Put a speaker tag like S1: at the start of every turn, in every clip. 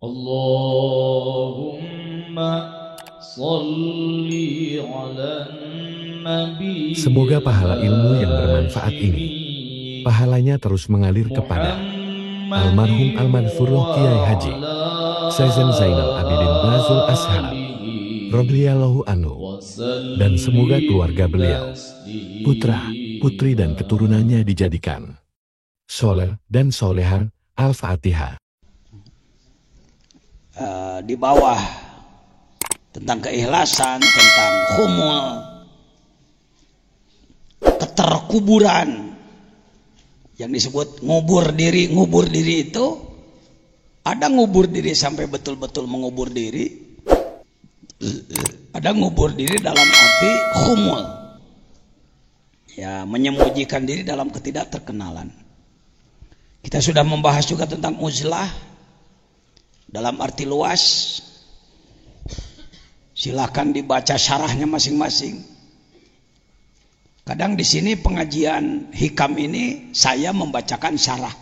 S1: Allahumma salli ala nabi.
S2: Semoga pahala ilmu yang bermanfaat ini, pahalanya terus mengalir kepada almarhum Al-Manfurullah Kiai Haji Sezen Zainal Abidin Bazul Ashar radhiyallahu anhu, dan semoga keluarga beliau, putra, putri dan keturunannya dijadikan soleh dan solehah. Al-Fatihah.
S3: Di bawah tentang keikhlasan, tentang khumul, keterkuburan yang disebut ngubur diri itu ada ngubur diri sampai betul-betul mengubur diri, ada ngubur diri dalam arti khumul, ya menyembunyikan diri dalam ketidakterkenalan. Kita sudah membahas juga tentang uzlah dalam arti luas. Silakan dibaca syarahnya masing-masing. Kadang di sini pengajian hikam ini saya membacakan syarah.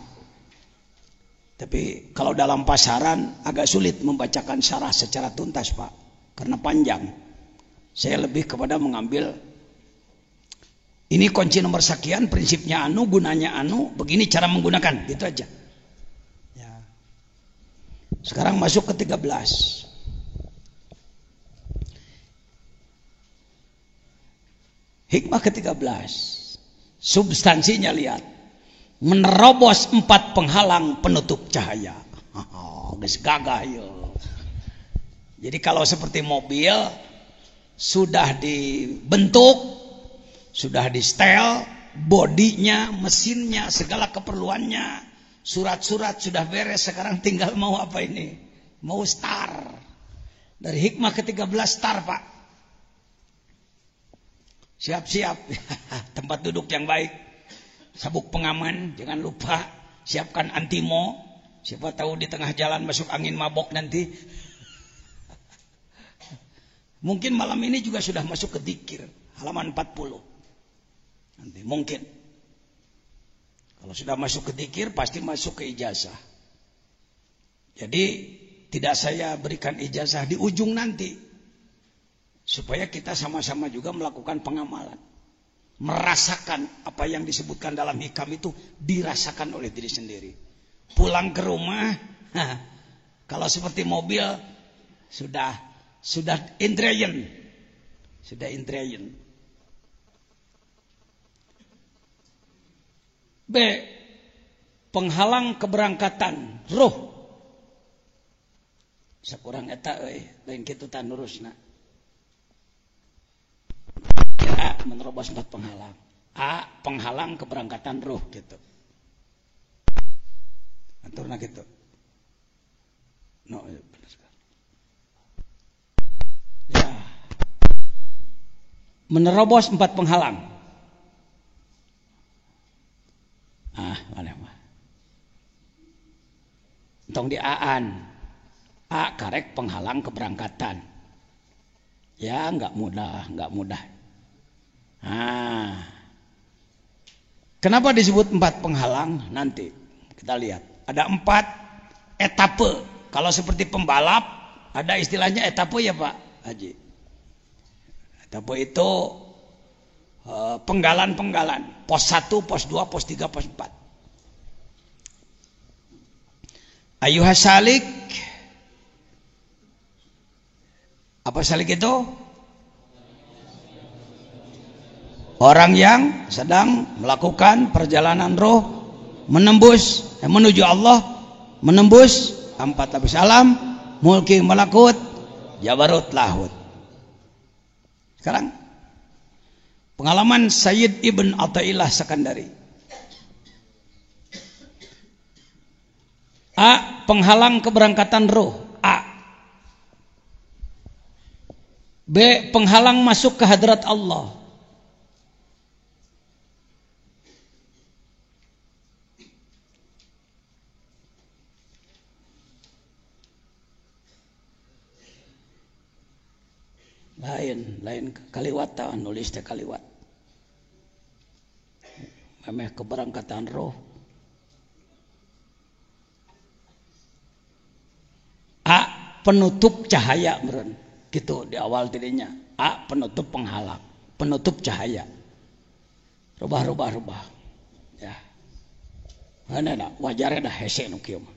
S3: Tapi kalau dalam pasaran agak sulit membacakan syarah secara tuntas, Pak, karena panjang. Saya lebih kepada mengambil ini kunci nomor sekian, prinsipnya anu, gunanya anu, begini cara menggunakan, gitu aja. Ya. Sekarang masuk ke 13. Hikmah ke-13. Substansinya lihat. Menerobos 4 penghalang penutup cahaya. Geus gagah yo. Jadi kalau seperti mobil sudah dibentuk, sudah di setel, bodinya, mesinnya, segala keperluannya, surat-surat sudah beres, sekarang tinggal mau apa ini? Mau start. Dari hikmah ke-13 start, Pak. Siap-siap. Tempat duduk yang baik. Sabuk pengaman, jangan lupa. Siapkan antimo. Siapa tahu di tengah jalan masuk angin mabok nanti. Mungkin malam ini juga sudah masuk ke dzikir. Halaman 40. Nanti mungkin. Kalau sudah masuk ke dzikir pasti masuk ke ijazah. Jadi tidak saya berikan ijazah di ujung nanti. Supaya kita sama-sama juga melakukan pengamalan. Merasakan apa yang disebutkan dalam hikam itu dirasakan oleh diri sendiri. Pulang ke rumah, kalau seperti mobil sudah indrayan. Sudah indrayan. B. Penghalang keberangkatan roh. Sakurang eta lain kitu tan lurusna. A. Menerobos 4 penghalang. A. Penghalang keberangkatan roh gitu. Aturna gitu. No, ya benar sekali. Ya. Menerobos 4 penghalang. Mana mah? Entong di aan. A karek penghalang keberangkatan. Ya nggak mudah. Kenapa disebut 4 penghalang? Nanti kita lihat. Ada 4 etape. Kalau seperti pembalap, ada istilahnya etape ya Pak Haji. Etape itu penggalan. Pos 1, pos 2, pos 3, pos 4. Ayuhas salik. Apa salik itu? Orang yang sedang melakukan perjalanan roh menembus menuju Allah, menembus 4 lapis alam, mulki malakut, jabarut lahut. Sekarang pengalaman Sayyid Ibn Athaillah Sakandari. A. Penghalang keberangkatan roh. A. B. Penghalang masuk ke hadrat Allah. Lain kaliwat tawan nulis teh kaliwat. Memeh keberangkatan roh. penutup cahaya meren. Gitu di awal tidinya. A penutup penghalang, penutup cahaya. Rubah. Ya. Mana wajarnya dah hese nu kieu mah.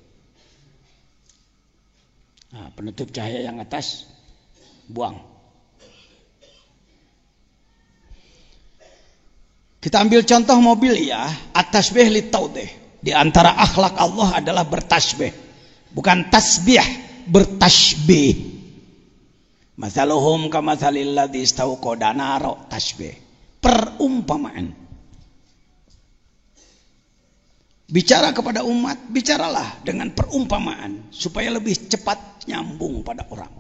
S3: Nah, penutup cahaya yang atas buang. Kita ambil contoh mobil ya, at-tasbih li taudih. Di antara akhlak Allah adalah bertasbih. Bukan tasbih, bertasbih. Mathaluhum kamathalil ladzi istauqada naro, tasbih. Perumpamaan. Bicara kepada umat, bicaralah dengan perumpamaan supaya lebih cepat nyambung pada orang.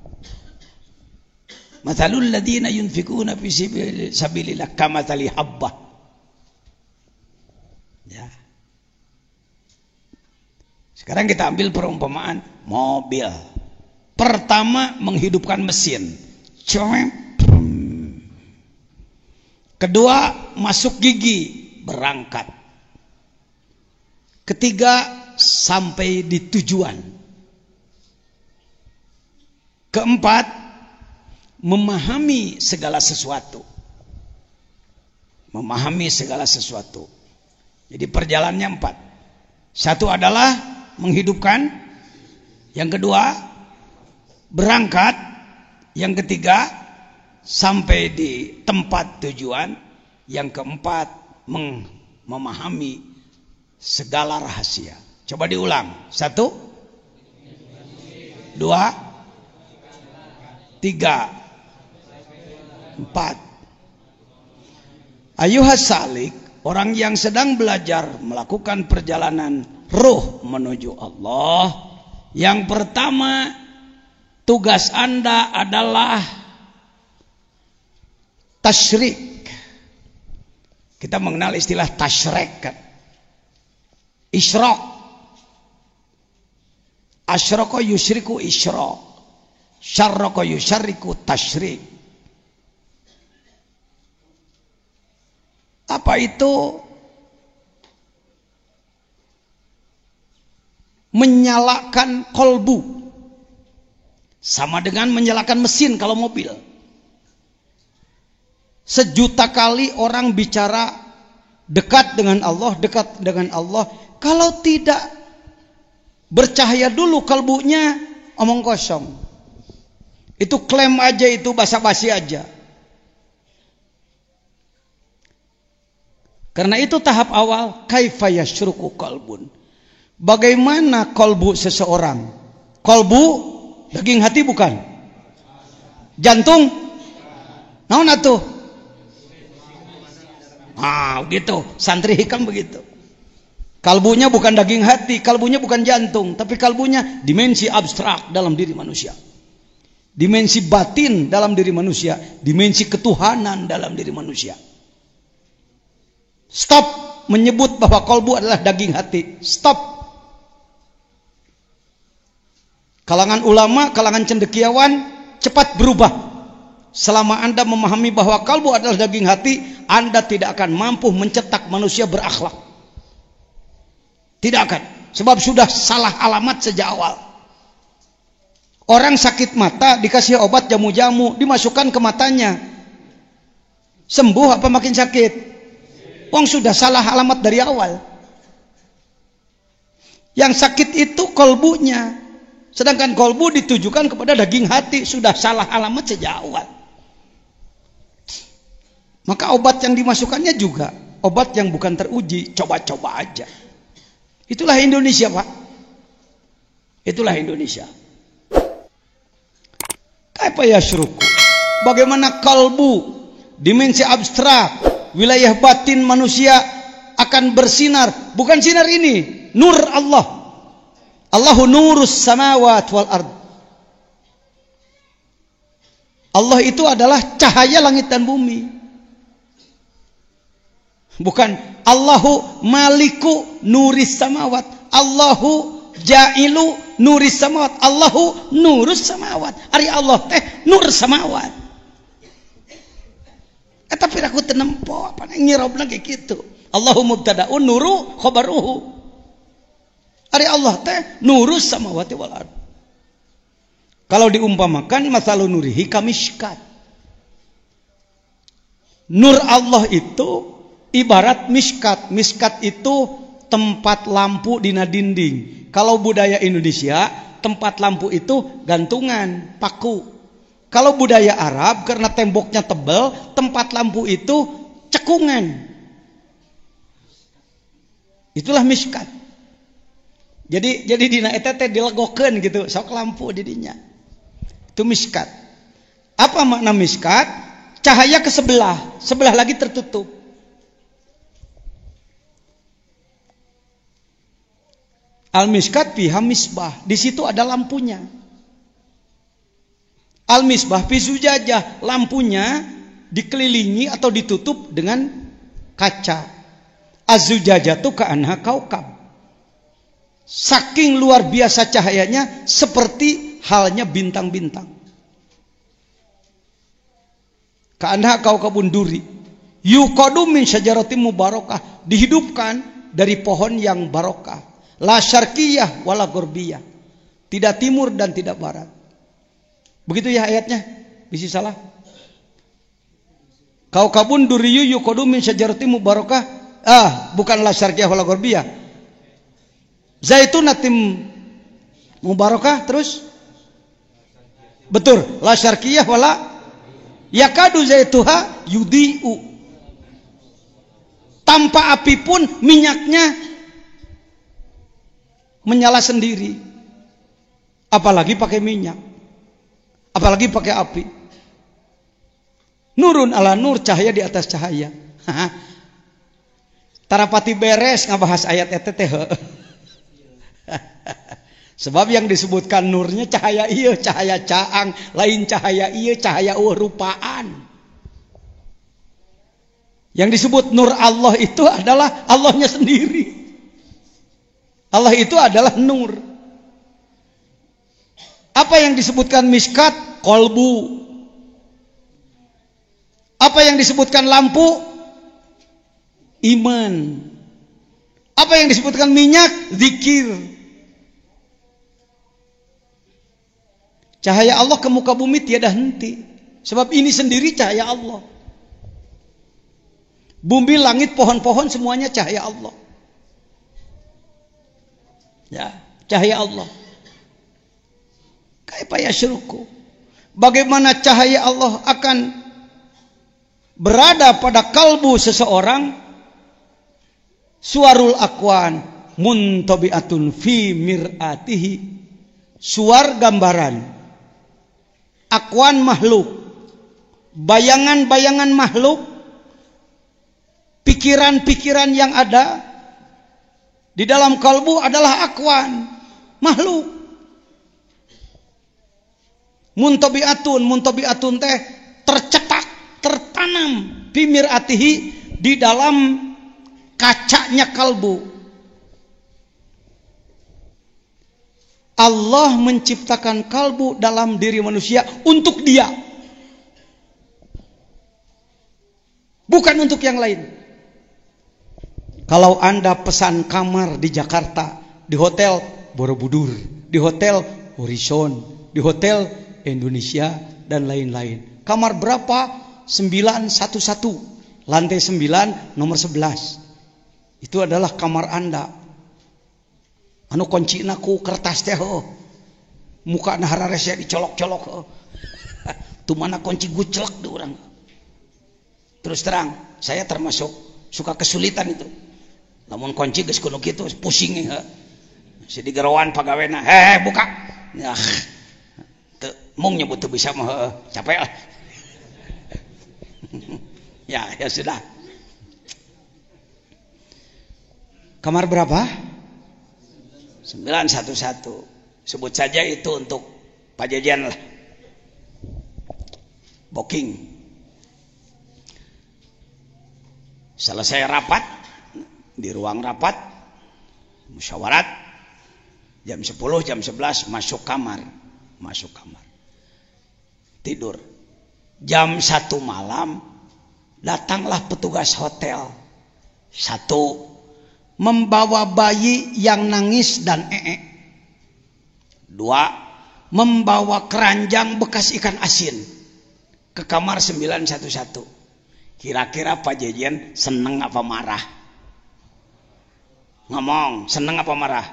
S3: Mathalul ladzina yunfikuna fi sabilillah kamathali habbah. Ya. Sekarang kita ambil perumpamaan mobil. Pertama menghidupkan mesin. Kedua masuk gigi, berangkat. Ketiga sampai di tujuan. Keempat memahami segala sesuatu. Memahami segala sesuatu. Jadi perjalanannya 4. Satu adalah menghidupkan. Yang kedua berangkat. Yang ketiga sampai di tempat tujuan. Yang keempat memahami segala rahasia. Coba diulang. 1 2 3 4. Ayuhas salik, orang yang sedang belajar melakukan perjalanan ruh menuju Allah, yang pertama tugas Anda adalah tasyrik. Kita mengenal istilah tasyrik kan? Isyraq. Asyraka yusyriku isyraq. Syarraka yusyarriku tasyrik. Apa itu? Menyalakan kolbu. Sama dengan menyalakan mesin kalau mobil. Sejuta kali orang bicara dekat dengan Allah, dekat dengan Allah. Kalau tidak bercahaya dulu kalbunya, omong kosong. Itu klaim aja, itu basa-basi aja. Karena itu tahap awal, kaifa yasyruku qalbun. Bagaimana kolbu seseorang? Kolbu, daging hati bukan? Jantung? Naon atuh? Begitu. Santri hikam begitu. Kalbunya bukan daging hati, kalbunya bukan jantung, tapi kalbunya dimensi abstrak dalam diri manusia. Dimensi batin dalam diri manusia, dimensi ketuhanan dalam diri manusia. Stop menyebut bahwa kolbu adalah daging hati. Stop. Kalangan ulama, kalangan cendekiawan cepat berubah. Selama Anda memahami bahwa kalbu adalah daging hati, Anda tidak akan mampu mencetak manusia berakhlak. Tidak akan. Sebab sudah salah alamat sejak awal. Orang sakit mata dikasih obat jamu-jamu, dimasukkan ke matanya. Sembuh apa makin sakit? Wong sudah salah alamat dari awal. Yang sakit itu kolbunya. Sedangkan kolbu ditujukan kepada daging hati. Sudah salah alamat sejak awal. Maka obat yang dimasukkannya juga obat yang bukan teruji. Coba-coba aja. Itulah Indonesia, Pak. Itulah Indonesia. Kaifa yasyruku? Bagaimana kalbu, dimensi abstrak, wilayah batin manusia akan bersinar. Bukan sinar ini, nur Allah. Allahu nurus samawat wal ard. Allah itu adalah cahaya langit dan bumi. Bukan Allahu maliku nuris samawat. Allahu jailu nuris samawat. Allahu nurus samawat. Ari Allah teh nur samawat. Tapi aku tenempo apa ngirobna kayak gitu. Allahu mubtadaun nuru khabaruhu. Ari Allah teh nurus samawati wal ard. Kalau diumpamakan masalun nurihi kamishkat. Nur Allah itu ibarat miskat. Miskat itu tempat lampu dina dinding. Kalau budaya Indonesia, tempat lampu itu gantungan, paku. Kalau budaya Arab, karena temboknya tebal, tempat lampu itu cekungan. Itulah miskat. Jadi dina eta teh dilegokeun gitu, sok lampu didinya. Itu miskat. Apa makna miskat? Cahaya ke sebelah, sebelah lagi tertutup. Al-miskat fiha misbah, di situ ada lampunya. Al-misbah fi zujajah, lampunya dikelilingi atau ditutup dengan kaca. Az-zujajah tu ka'anha kaukab. Saking luar biasa cahayanya seperti halnya bintang-bintang. Ka'anha kaukabun duri. Yuqadu min syajaratin mubarakah, dihidupkan dari pohon yang barokah. La syarqiyah wala gurbiyah. Tidak timur dan tidak barat. Begitu ya ayatnya? Bisi salah. Kaukabun duriyu yuqadu min syajaratin mubarakah. Bukan la syarqiyah wala gurbiyah. Zaitunatim mubarakah terus? Betul, la syarqiyah wala yakadu zaituha yudi'u. Tanpa api pun minyaknya menyala sendiri. Apalagi pakai minyak. Apalagi pakai api. Nurun ala nur, cahaya di atas cahaya. Tarapati beres ngabahas ayat eta teh. Sebab yang disebutkan nurnya cahaya iya, cahaya caang, lain cahaya iya, cahaya rupaan. Yang disebut nur Allah itu adalah Allahnya sendiri. Allah itu adalah nur. Apa yang disebutkan miskat? Kolbu. Apa yang disebutkan lampu? Iman. Apa yang disebutkan minyak? Zikir. Cahaya Allah ke muka bumi tiada henti. Sebab ini sendiri cahaya Allah. Bumi, langit, pohon-pohon semuanya cahaya Allah. Ya, cahaya Allah. Kaifa yasyruku? Bagaimana cahaya Allah akan berada pada kalbu seseorang? Suarul akwan muntabi'atun fi mir'atihi. Suar gambaran. Akwan makhluk, bayangan-bayangan makhluk, pikiran-pikiran yang ada di dalam kalbu adalah akwan makhluk. Muntabi'atun teh tercetak, tertanam bimir atihi di dalam kacanya kalbu. Allah menciptakan kalbu dalam diri manusia untuk dia, bukan untuk yang lain. Kalau Anda pesan kamar di Jakarta, di hotel Borobudur, di hotel Horizon, di hotel Indonesia dan lain-lain, kamar berapa? 911, lantai 9 nomor 11. Itu adalah kamar Anda. Anu kuncina ku kertas teh, muka nahara rese dicolok-colok. Tu mana kunci gucelek di orang. Terus terang, saya termasuk suka kesulitan itu. Lamun kunci geus kuno kitu pusing ya. Si digerawan pagawena, buka. Ya. Teu mung nyebut teu bisa mah capek lah. Ya sudah. Kamar berapa? 911. Sebut saja itu untuk Pak Jajan lah. Booking. Selesai rapat, di ruang rapat, musyawarat, jam 10, jam 11 masuk kamar. Tidur. Jam 1 malam datanglah petugas hotel. 1, membawa bayi yang nangis dan 2, membawa keranjang bekas ikan asin ke kamar 911. Kira-kira Pak Jejen seneng apa marah? Ngomong, seneng apa marah?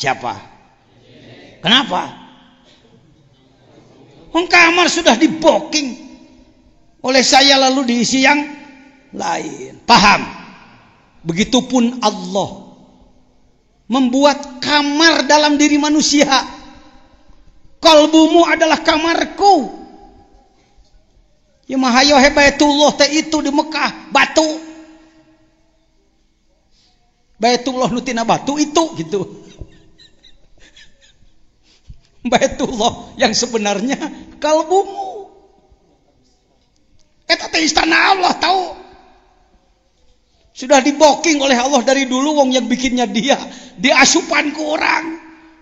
S3: Siapa? Kenapa? Kamar sudah di booking oleh saya lalu diisi yang lain. Paham? Begitupun Allah membuat kamar dalam diri manusia. Kalbumu adalah kamarku. Ya mahayo Baitullah teh itu di Mekah batu. Baitullah nutina batu itu gitu. Baitullah yang sebenarnya kalbumu. Eta teh istana Allah tahu. Sudah diboking oleh Allah dari dulu, wong yang bikinnya dia. Diasupan ke orang.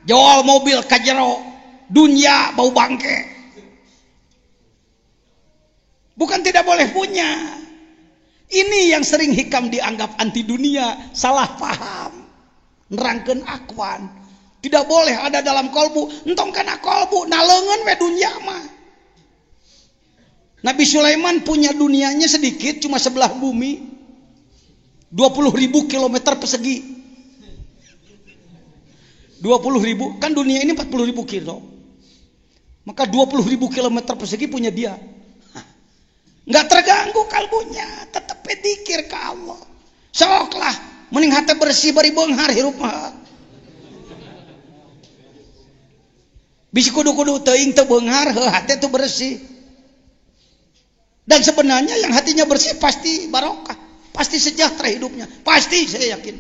S3: Jual mobil kajero. Dunia bau bangke. Bukan tidak boleh punya. Ini yang sering hikam dianggap anti dunia. Salah paham. Nerangkeun akwan. Tidak boleh ada dalam kolbu. Entong kana kolbu. Nalengan we dunia mah. Nabi Sulaiman punya dunianya sedikit. Cuma sebelah bumi. 20.000 kilometer persegi. 20.000. Kan dunia ini 40.000 kilo. Maka 20.000 kilometer persegi punya dia. Nggak terganggu kalbunya. Tetap pedikir ke Allah. Soklah. Mending hati bersih bari beunghar hirup mah. Bisi kudu-kudu teuing teu beunghar, hati itu bersih. Dan sebenarnya yang hatinya bersih pasti barokah, pasti sejahtera hidupnya, pasti saya yakin.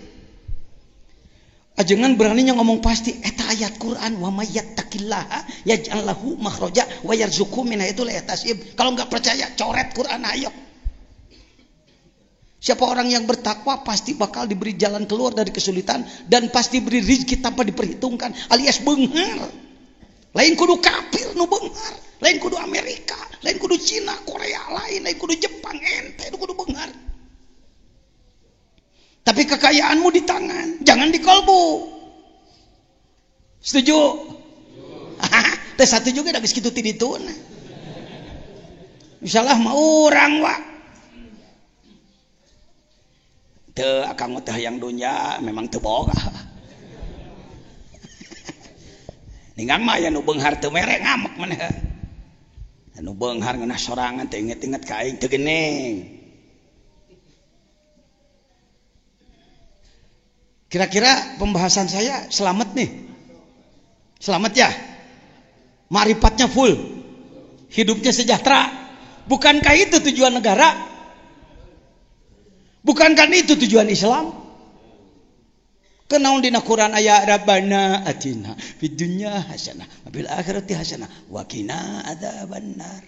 S3: Ajengan beraninya ngomong pasti. Eta ayat Quran, wa may yattaqillaha yaj'al lahu makhraja wa yarzuqhu min haitsu la yahtasib. Kalau enggak percaya coret Quran ayo. Siapa orang yang bertakwa pasti bakal diberi jalan keluar dari kesulitan dan pasti beri rezeki tanpa diperhitungkan, alias beunghar. Lain kudu kafir nu beunghar, lain kudu Amerika, lain kudu Cina, Korea, lain kudu Jepang, ente kudu beunghar. Tapi kekayaanmu di tangan, jangan di kalbu. Setuju? Teh satu juga dah geus kitu ti dituna. Insyaallah mah urang wa. Teu akang teh yang dunya memang teu boga. Ningang mah aya nu beunghar teu mere ngamek maneh. Anu beunghar ngeunah sorangan teh inget-inget ka aing teu geuning. Kira-kira pembahasan saya selamat nih. Selamat ya? Ma'rifatnya full. Hidupnya sejahtera. Bukankah itu tujuan negara? Bukankah itu tujuan Islam? Kenaun dina Quran aya Rabbana atina fid dunya hasanah wa fil akhirati hasanah wa qina adzabannar.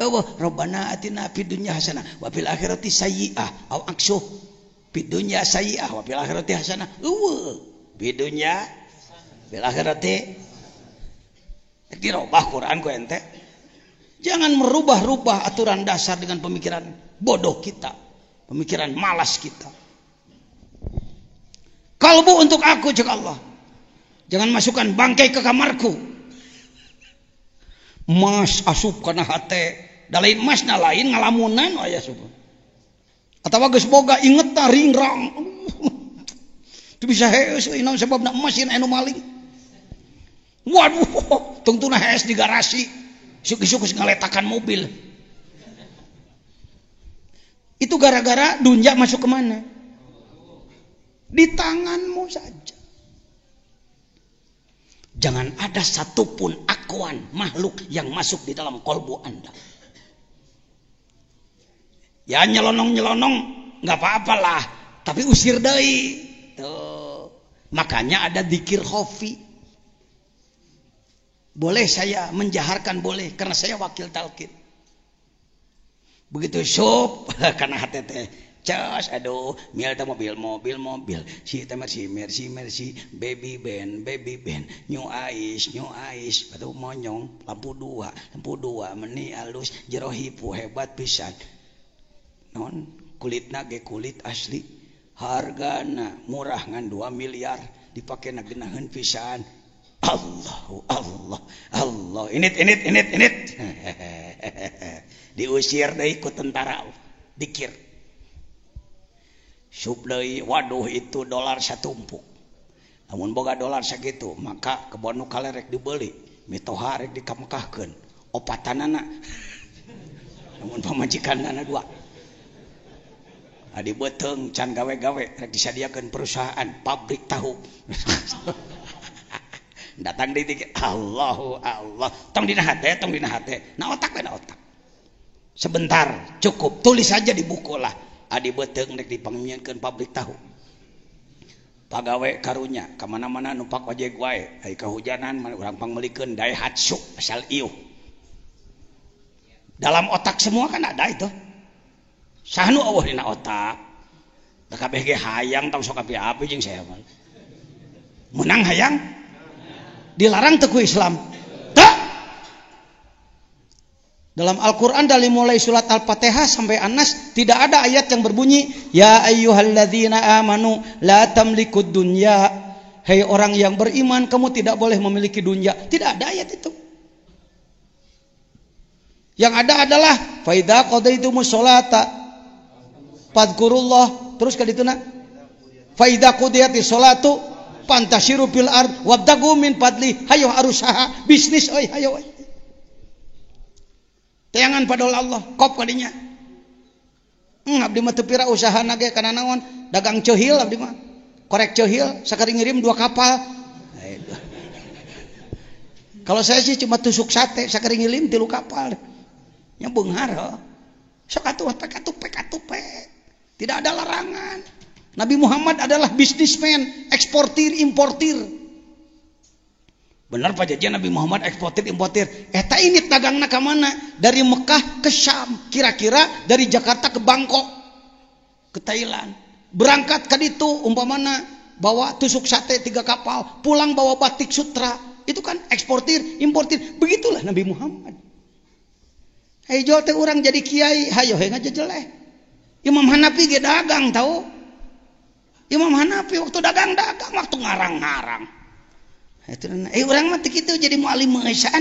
S3: Oh, Rabbana atina fid dunya hasanah wa fil akhirati sayyi'ah aw aksuh fid dunya sayyi'ah wa fil akhirati hasanah. Fid dunya fil akhirati. Dirubah Quran ku ente. Jangan merubah-rubah aturan dasar dengan pemikiran bodoh kita, pemikiran malas kita. Kalbu untuk aku cek Allah. Jangan masukkan bangkai ke kamarku. Mas asup kana hate. Da lain mas na lain ngalamunan aya asup. Atawa geus boga inget ta ringrang. Teu bisa heus naon sababna emas anu maling. Waduh, tungtuna hees di garasi. Suk-suk ngaletakan mobil. Itu gara-gara dunja masuk ke mana? Di tanganmu saja. Jangan ada satupun akuan makhluk yang masuk di dalam kolbu Anda. Ya nyelonong-nyelonong nggak apa-apalah, tapi usir deui. Tuh. Makanya ada dzikir khafi. Boleh saya menjaharkan boleh karena saya wakil talqin. Begitu sub karena hati teh cas, aduh, mial ta mobil, si ta mercy, baby band, new ice, batu monyong, lampu dua, meni alus, jero hipu hebat pisan. Non kulitna ge kulit asli, hargana murah ngan 2 miliar, dipake na geunaheun pisan. Allah. Init. Diusir deui ku tentara. Dikir. Sub deui, waduh itu dolar satumpuk. Namun boga dolar sakitu, maka kebon nu kalerek dibeli, mitoha rek dikamekahkeun. Opatanana. Namun pamajikanana dua. Adi beteung can gawe-gawe rek disadiakeun perusahaan pabrik tahu. Datang deui dikir, Allah. Tong dina hate. Na otak. Sebentar, cukup. Tulis saja di buku lah. Adi beteung rek dipangmieunkeun pabrik tahu. Pagawe karunya kamana-mana numpak ojek wae. Ai kahujanan urang pangmelikeun Daihatsu asal ieuh. Dalam otak semua kan ada itu. Sahnu eueuh dina otak. Da kabeh ge hayang tong sok api-api jeung saya mah. Menang hayang? Dilarang teu ku Islam. Teu. Dalam Al-Qur'an dari mulai surat Al-Fatihah sampai An-Nas tidak ada ayat yang berbunyi ya ayyuhalladzina amanu la tamlikud dunya. Hei orang yang beriman, kamu tidak boleh memiliki dunia. Tidak ada ayat itu. Yang ada adalah fa idza qadaitumus sholata fadhkurullah, terus ka dituna fa idza qudiyatis sholatu fantashiru fil ard wabtagu min fadli. Hayo arusaha bisnis euy hayo. Tayangan padol Allah kop kadinya. Abdi mah teu pira usahana ge kana naon? Dagang ceuhil abdi mah. Korek ceuhil sakari ngirim 2 kapal. Kalau saya sih cuma tusuk sate sakari ngirim 3 kapal. Nya beunghar. Sok atuh pek. Tidak ada larangan. Nabi Muhammad adalah bisnismen, eksportir, importir. Benar Pak Jajan, Nabi Muhammad eksportir, importir. Eta ini dagangna ka mana? Dari Mekah ke Syam. Kira-kira dari Jakarta ke Bangkok. Ke Thailand. Berangkat ke ditu umpamana bawa tusuk sate 3 kapal, pulang bawa batik sutra. Itu kan eksportir, importir. Begitulah Nabi Muhammad. Hei jual teh orang jadi kiai, hayo he ngajejeleh. Imam Hanafi ge dagang tahu. Imam Hanafi waktu dagang, waktu ngarang-ngarang. Itu urang mah teu kitu jadi mualim meusan,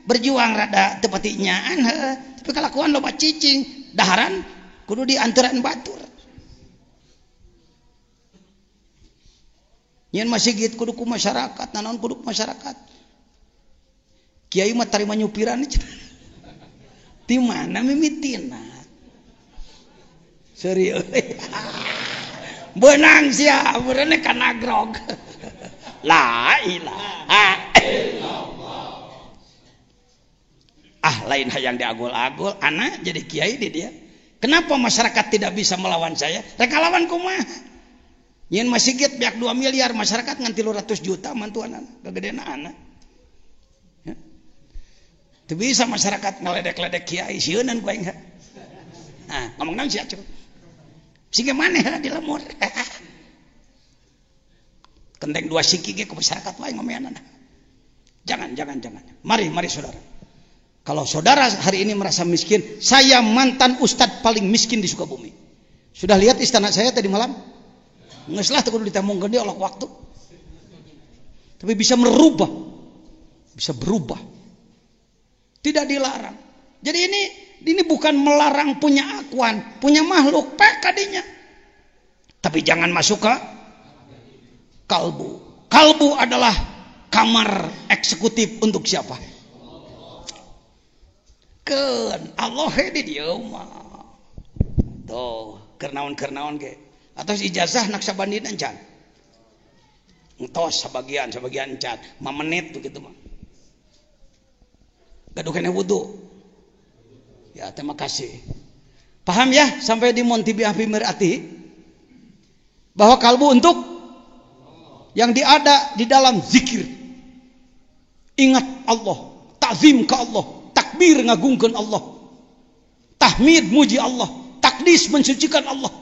S3: berjuang rada teu pati nyaan heuh. Tapi kalakuan loba cicing, daharan kudu dianturan batur. Nyen masjid kudu ku masyarakat, naon kudu ku masyarakat. Kiai mah tarima nyupiran aja. Di mana mimitina? Serius. Benang sia, beureunh kana grog. La ilaha illallah. Lain hayang diagul-agul, anak jadi kiai di dia. Kenapa masyarakat tidak bisa melawan saya? Rek lawan kumaha? Nyen masjid biak 2 miliar, masyarakat ngan 300 juta mantuan gagedeuna anak. Itu bisa masyarakat ngeledek-ledek kiai sieunan ku aing. Ngomong naon sia cuy. Sing maneh di lemur. Kenteng 2 siki ge ku masyarakat wae ngomeanana. Jangan. Mari saudara. Kalau saudara hari ini merasa miskin, saya mantan ustadz paling miskin di Sukabumi. Sudah lihat istana saya tadi malam? Geus lah teu kudu ditemongkeun deui oleh waktu. Tapi bisa merubah. Bisa berubah. Tidak dilarang. Jadi ini bukan melarang punya akuan, punya makhluk, pek kadinya. Tapi jangan masuk ke kalbu. Kalbu adalah kamar eksekutif untuk siapa? Keun Allah di dieu mah. Tuh, kernaon ge. Atos ijazah nak sabandin encan. Entos sebagian encan, 5 menit begitu mah. Gaduh kena wudu. Ya, terima kasih. Paham ya sampai di Monti Bi'afi Mir'ati bahwa kalbu untuk yang diada di dalam zikir. Ingat Allah, ta'zim ke Allah, takbir ngagungkeun Allah, tahmid muji Allah, takdis mensucikan Allah.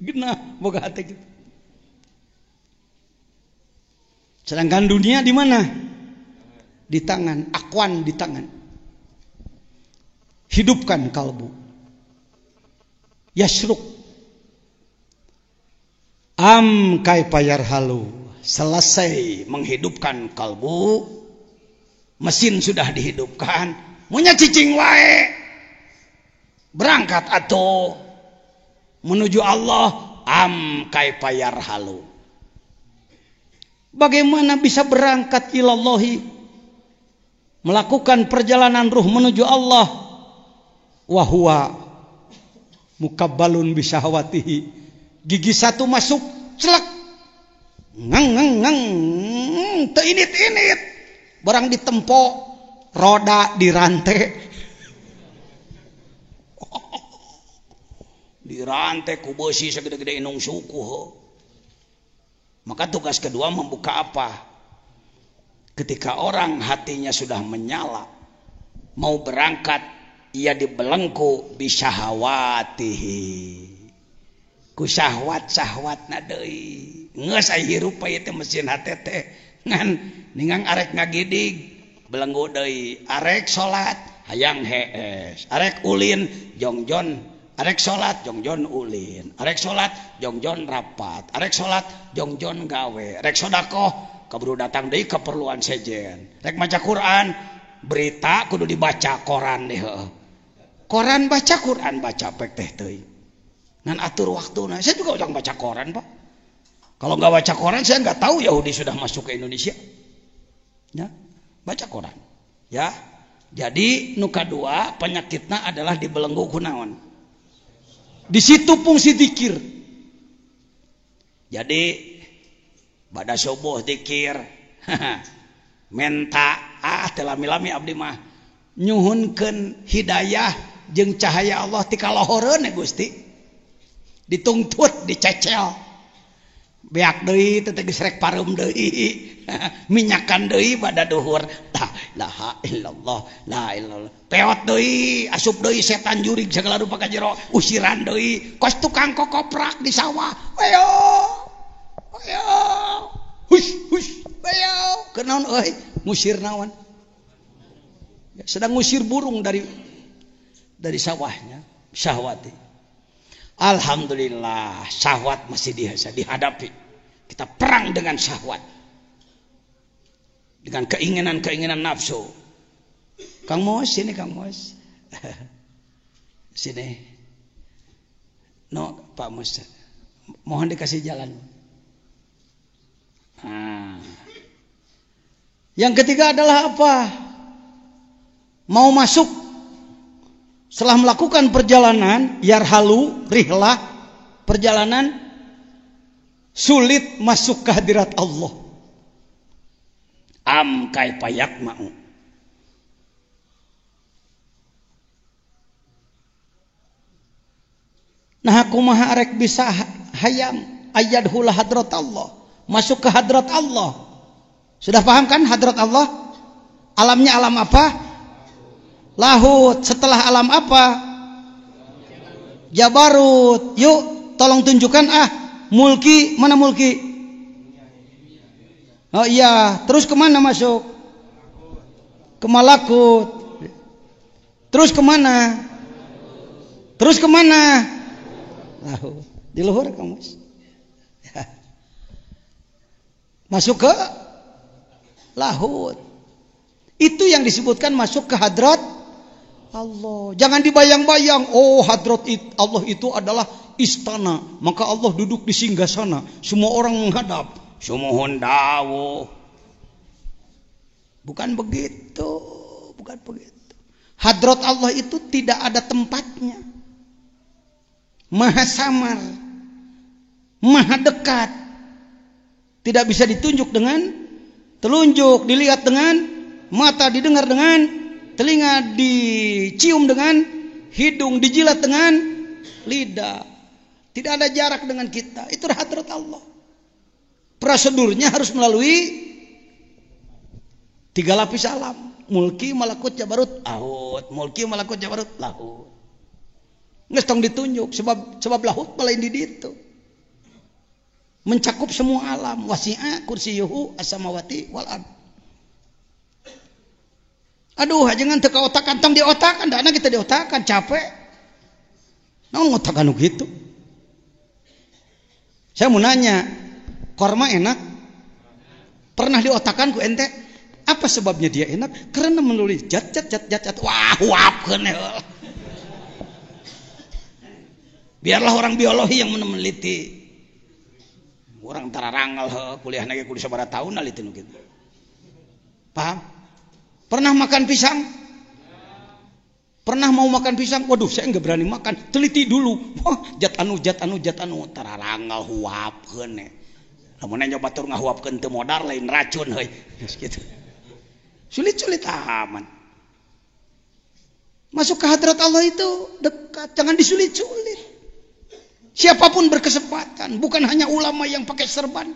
S3: Genah boga hati gitu. Sedangkan dunia di mana? Di tangan, akuan di tangan. Hidupkan kalbu. Yasruk. Kaifa yarhalu. selesai menghidupkan kalbu, mesin sudah dihidupkan, munya cicing wae berangkat atau menuju Allah. Kaifa yarhalu, bagaimana bisa berangkat ilallahi, melakukan perjalanan ruh menuju Allah, wa huwa mukabbalun bisyahwatihi, gigi satu masuk celak ngang teinit barang ditempo, roda dirantai ku besi segede-gede inung suku. Maka tugas kedua membuka apa? Ketika orang hatinya sudah menyala, mau berangkat, ia dibelenggu bisyahawatihi, ku syahwat-syahwatna deui. Geus aya hirup ieu teh mesin hate teh ngan ningang arek ngagidig belenggu deui, arek salat hayang hees, arek ulin jongjon, arek salat jongjon ulin, arek salat jongjon rapat, arek salat jongjon gawe, rek sedekah kaburu datang deui keperluan sejen, rek maca Quran berita kudu dibaca koran deh. Koran baca, Quran baca pek teh teuing. Ngan atur waktuna. Saya juga ujang baca koran, Pak. Kalau nggak baca koran saya nggak tahu Yahudi sudah masuk ke Indonesia. Ya, baca koran. Ya. Jadi nuka dua penyakitnya adalah dibelenggu kunaon. Di situ fungsi zikir. Jadi bada subuh zikir. Menta telah milami abdi mah nyuhunkeun hidayah jeung cahaya Allah ti kalohoreun Gusti. Ditungtut, dicecel. Beak deui teh geus rek pareum deui. Minyakan deui bada duhur. La ilaha illallah, la ilallah. Peot deui, asup deui setan jurig segala rupa ka jero, usiran deui. Kos tukang kokoprak di sawah. Ayo. Ayo. Hush, ayo. Kenaon euy? Ngusir naon? Sedang ngusir burung dari sawahnya, syahwati. Alhamdulillah, syahwat masih bisa dihadapi. Kita perang dengan syahwat, dengan keinginan nafsu. Kang Mos, sini Kang Mos. Sini. No, Pak Mos. Mohon dikasih jalan. Yang ketiga adalah apa? Mau masuk setelah melakukan perjalanan yarhalu rihlah perjalanan, sulit masuk ke hadirat Allah. Kaifa yakma'u, nah kumaha arek bisa hayam ayyadhul hadrat Allah, masuk ke hadrat Allah. Sudah paham kan hadrat Allah? Alamnya alam apa? Lahut. Setelah alam apa? Jabarut. Yuk tolong tunjukkan mulki. Mana mulki? Oh iya. Terus kemana masuk? Ke malakut. Terus kemana? Terus kemana? Lahut. Di luhur kamu. Masuk ke lahut. Itu yang disebutkan masuk ke hadrat Allah. Jangan dibayang-bayang, oh hadrat Allah itu adalah istana, maka Allah duduk di singgasana, semua orang menghadap. Sumuhun dawuh. Bukan begitu, bukan begitu. Hadrat Allah itu tidak ada tempatnya. Maha samar, maha dekat. Tidak bisa ditunjuk dengan telunjuk, dilihat dengan mata, didengar dengan telinga, dicium dengan hidung, dijilat dengan lidah. Tidak ada jarak dengan kita. Itu hadrat Allah. Prosedurnya harus melalui 3 lapis alam. Mulki, malakut, jabarut, lahut. Mulki, malakut, jabarut, lahut. Nges tong ditunjuk sebab lahut lain di ditu. Mencakup semua alam. Wasi'a kursiyuhu as-samawati wal ard. Aduh, jangan teka otakan, tong diotakan, dana kita diotakan, capek. Naon ngotakan gitu? Saya mau nanya, korma enak? Pernah diotakan ku ente? Apa sebabnya dia enak? Karena menulis jat. Wah, wapkeun heul. Biarlah orang biologi yang meneliti. Orang tararangal kuliah nage kudu sabaraha tahun aliti nu kitu. Paham? Pernah makan pisang? Pernah mau makan pisang? Waduh, saya enggak berani makan. Teliti dulu. Wah, jat anu tararangal huapkeun. Lamun nyoba tur ngahuapkeun teu modal lain racun heuy. Gitu. Sulit-sulit aman. Masuk ke hadrat Allah itu dekat, jangan disulit-sulit. Siapapun berkesempatan, bukan hanya ulama yang pakai serban,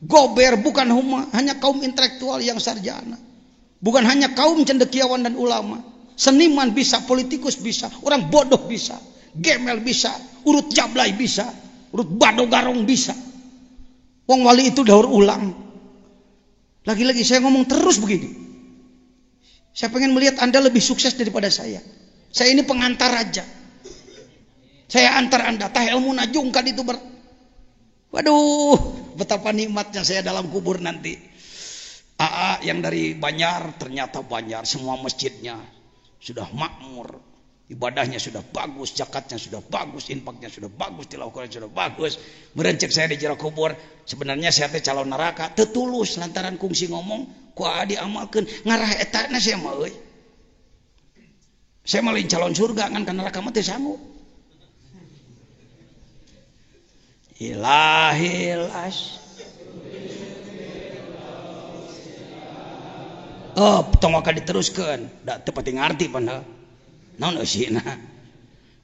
S3: gober bukan hanya kaum intelektual yang sarjana, bukan hanya kaum cendekiawan dan ulama, seniman bisa, politikus bisa, orang bodoh bisa, gemel bisa, urut jablay bisa, urut bado garong bisa. Wong wali itu daur ulang. Lagi-lagi saya ngomong terus begini. Saya pengen melihat Anda lebih sukses daripada saya. Saya ini pengantar aja. Saya antar Anda, tah ilmu najungkan itu waduh, betapa nikmatnya saya dalam kubur nanti. AA yang dari Banjar, ternyata Banjar, semua masjidnya sudah makmur, ibadahnya sudah bagus, zakatnya sudah bagus, infaknya sudah bagus, tilawah Quran sudah bagus. Merencek saya di jero kubur, sebenarnya saya teh calon neraka, teu tulus lantaran kungsi ngomong, ku AA diamalkeun, ngarah etana saya mah euy. Saya malin calon surga kan ka neraka mah teu sanggup. Ilahilas. Oh, tong ka diteruskeun. Da teu pati ngarti pan. Naon eusina?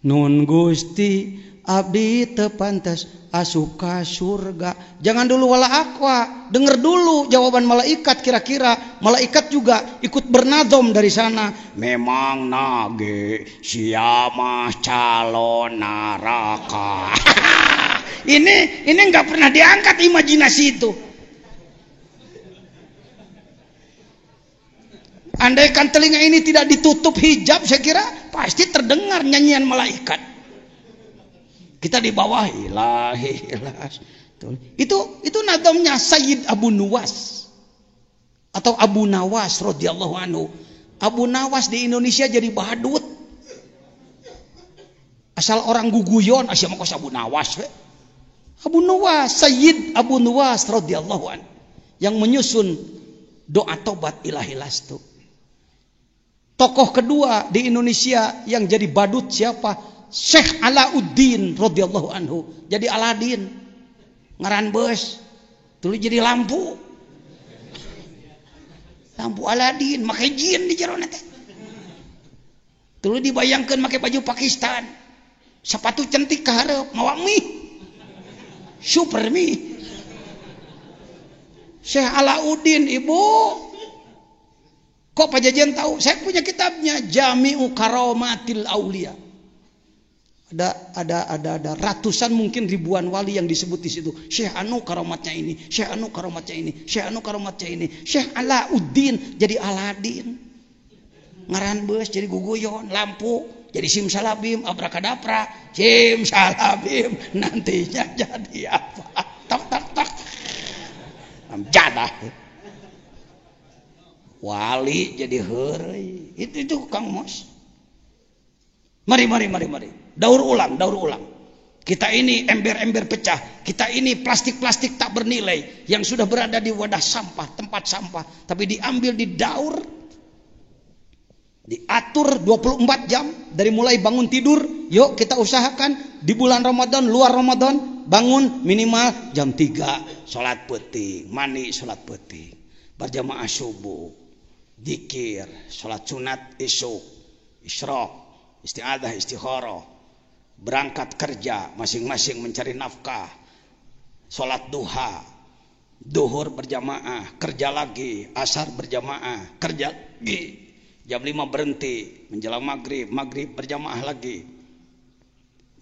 S3: Nun Gusti abdi teu pantes asup ka surga. Jangan dulu wala aqwa, denger dulu jawaban malaikat, kira-kira malaikat juga ikut bernadom dari sana. Memang nage siamah calon neraka. Ini nggak pernah diangkat imajinasi itu. Andaikan telinga ini tidak ditutup hijab, saya kira pasti terdengar nyanyian malaikat. Kita di bawah ilahilas. Itu nadomnya Sayyid Abu Nuwas atau Abu Nawas radhiyallahu anhu. Abu Nawas di Indonesia jadi badut. Asal orang guguyon asal mah Abu Nawas we. Abu Nuwas, Sayyid Abu Nuwas radhiyallahu anhu yang menyusun doa tobat ilahilas itu. Tokoh kedua di Indonesia yang jadi badut siapa? Syekh Alauddin radhiyallahu anhu. Jadi Aladin. Ngaran beus. Tuluy jadi lampu. Lampu Aladin, make jin di jero teh. Tuluy dibayangkeun make baju Pakistan. Sepatu cantik ka hareup, mawa mie. Super mie. Syekh Alauddin, ibu. Kok Pak Jajan tahu? Saya punya kitabnya Jami'u Karomatil Aulia. Ada ratusan mungkin ribuan wali yang disebut di situ. Syekh anu karomatnya ini, Syekh anu karomatnya ini, Syekh anu karomatnya ini. Syekh Alauddin jadi Aladin. Ngaran beus jadi guguyon, lampu jadi simsalabim, abrakadabra, simsalabim, nantinya jadi apa? Tak. Jadah. Wali jadi heureuy. Itu Kang Mos. Mari. Daur ulang. Kita ini ember-ember pecah. Kita ini plastik-plastik tak bernilai yang sudah berada di wadah sampah, tempat sampah, tapi diambil, didaur, diatur 24 jam dari mulai bangun tidur. Yuk kita usahakan di bulan Ramadan, luar Ramadan, bangun minimal jam 3, salat penting, mandi salat penting, berjamaah subuh, zikir, salat sunat isuk, isyraq, isti'adzah, istikharah, berangkat kerja, masing-masing mencari nafkah, salat duha, duhur berjamaah, kerja lagi, asar berjamaah, kerja lagi, jam 5 berhenti, menjelang maghrib, maghrib berjamaah lagi,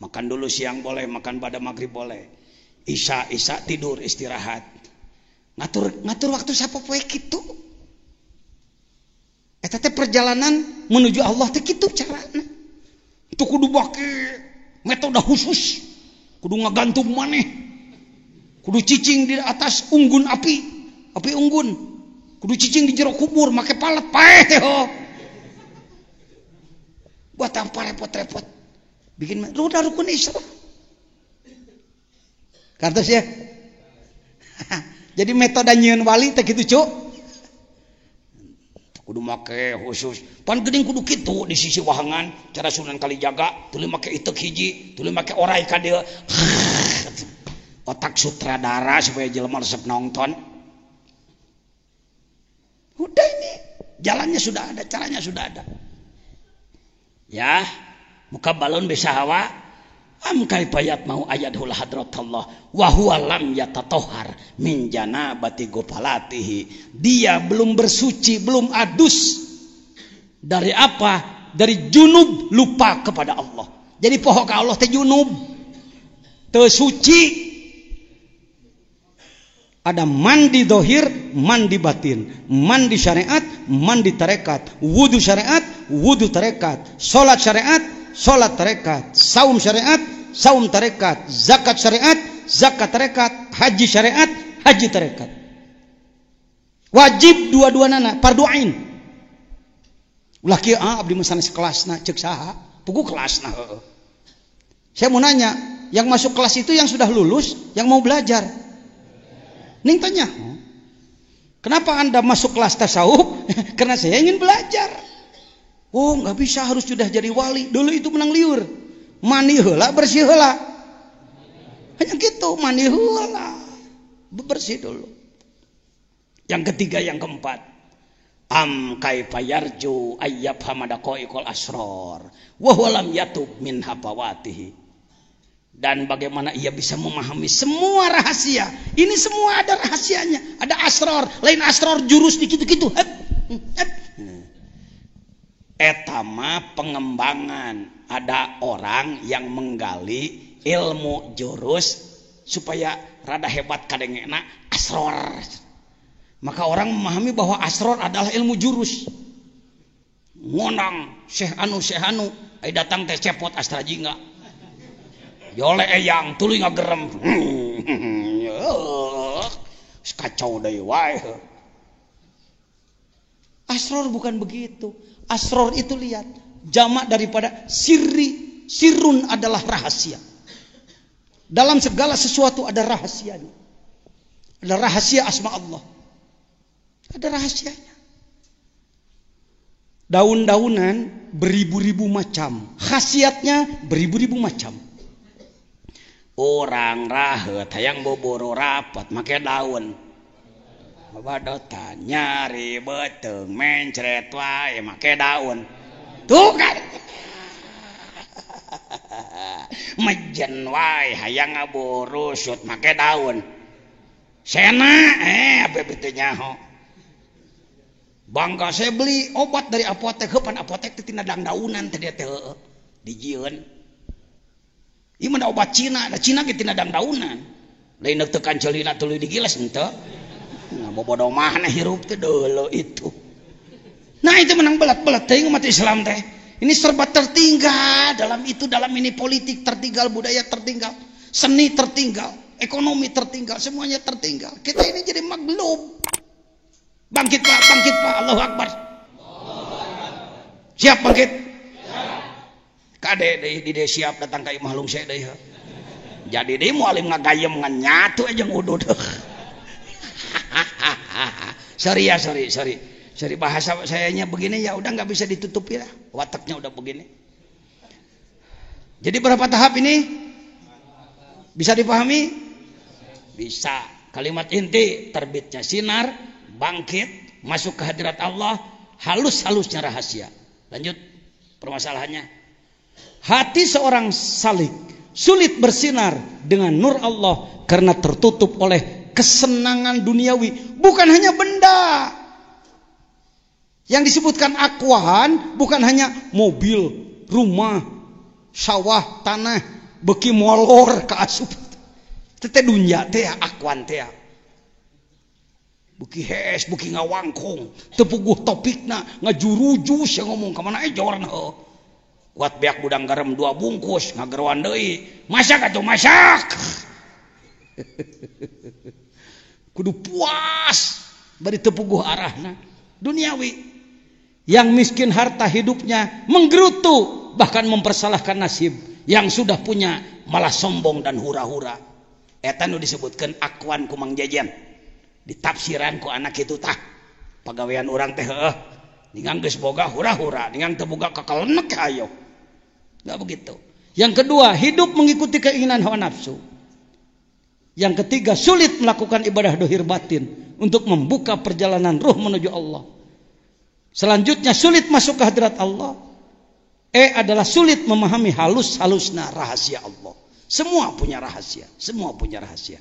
S3: makan dulu siang boleh, makan pada maghrib boleh, isya tidur istirahat, ngatur waktu sapopoe kitu. Eta teh perjalanan menuju Allah teh kitu carana. Itu kudu make metode khusus, kudu ngagantung maneh, kudu cicing di atas unggun api, api unggun kudu cicing di jero kubur make palet paeh teh buat apa repot-repot bikin udah rukun Islam kartos ya. Jadi metode nyieun wali teh kitu cuk kudu make khusus pan geuning kudu kitu di sisi wahangan cara Sunan Kalijaga tuluy make itek hiji tuluy make orai ka dieu otak sutradara supaya jelema resep nonton. Udah ini jalannya sudah ada, caranya sudah ada. Ya, muka balon bisa hawa. Am kaifayat mau ayadhul hadratullah wa huwa lam yatatohar min janabati gopalatihi. Dia belum bersuci, belum adus dari apa? Dari junub lupa kepada Allah. Jadi poho ka Allah teh junub. Teu suci. Ada mandi dohir, mandi batin, mandi syariat, mandi tarekat, wudu syariat, wudu tarekat, solat syariat, solat tarekat, saum syariat, saum tarekat, zakat syariat, zakat tarekat, haji syariat, haji tarekat. Wajib dua-duana fardu ain. Ulah kieu abdi masana sekelasna ceuk saha? Pugu kelasna heueuh. Saya mau nanya, yang masuk kelas itu yang sudah lulus, yang mau belajar. Ning tanya, kenapa Anda masuk kelas tasawuf? Karena saya ingin belajar. Oh, nggak bisa, harus sudah jadi wali. Dulu itu menang liur. Mani heula, bersih heula. Hanya gitu, mani heula. Bersih dulu. Yang ketiga, yang keempat. Am kaifa yarju ayyab hamadaqaiqul asrar wa huwa lam yatub min hafawatihi. Dan bagaimana ia bisa memahami semua rahasia. Ini semua ada rahasianya. Ada asror. Lain asror jurus dikitu-kitu. Etama pengembangan. Ada orang yang menggali ilmu jurus supaya rada hebat kadengena asror. Maka orang memahami bahwa asror adalah ilmu jurus. Ngonang Syekh Anu ai datang teh cepot astra jingga. Yole eyang tuluy ngagerem. Kacau deui wae. Asror bukan begitu. Asror itu lihat jamak daripada sirri. Sirrun adalah rahasia. Dalam segala sesuatu ada rahasianya. Ada rahasia asma Allah. Ada rahasianya. Daun-daunan beribu-ribu macam. Khasiatnya beribu-ribu macam. Orang rahet hayang boboro rapat make daun. Babadotan nyari beteung mencret wae make daun. Tuh kan. Mejen wae hayang ngaboro sut make daun. Sena apa beuteung nyaho. Bangga saya beli obat dari apotek, heupan apotek teh tina dang-daunan teh dia teh dijieun. Ieu mah obat Cina, da Cina ge tina dang-daunan. Lain neuk teu kancelina tuluy digiles henteu. Nah, bobodo mahna hirup teh deuleu itu. Nah, itu menang belat-belat teh umat Islam teh. Ini serba tertinggal dalam itu, dalam ini politik tertinggal, budaya tertinggal, seni tertinggal, ekonomi tertinggal, semuanya tertinggal. Kita ini jadi maglub. Bangkit Pak, Allahu Akbar. Siap bangkit? Kade di siap datang ka imah lung saya deui. Jadi deui mualim ngagayem ngan nyatu aja ngudud. Sorry. Bahasa sayanya begini ya udah nggak bisa ditutupi lah. Wataknya udah begini. Jadi berapa tahap ini? Bisa dipahami? Bisa. Kalimat inti terbitnya sinar, bangkit, masuk ke hadirat Allah, halus-halusnya rahasia. Lanjut permasalahannya. Hati seorang salik sulit bersinar dengan nur Allah karena tertutup oleh kesenangan duniawi. Bukan hanya benda. Yang disebutkan akwahan bukan hanya mobil, rumah, sawah, tanah, beki molor ke asup. Tete dunya teh akwan teh. Buki hees, buki ngawangkung, tepuguh topikna, ngajurujus yang ngomong kemana jorna. Kuat beak budang garam 2 bungkus, ngageruan deui. Masak atuh masak. Kudu puas. bari teu puguh arahna, duniawi. Yang miskin harta hidupnya menggerutu, bahkan mempersalahkan nasib. Yang sudah punya malah sombong dan hura-hura. Eta nu disebutkeun akwan ku Mang Jejen. Ditafsiran ku anak itu tah. Pagawean urang teh heueuh. Ningang geus boga hura-hura, ningang teu boga kakalenek hayo. Enggak begitu. Yang kedua, hidup mengikuti keinginan hawa nafsu. Yang ketiga, sulit melakukan ibadah dohir batin untuk membuka perjalanan ruh menuju Allah. Selanjutnya sulit masuk ke hadirat Allah. Adalah sulit memahami halus-halusna rahasia Allah. Semua punya rahasia, semua punya rahasia.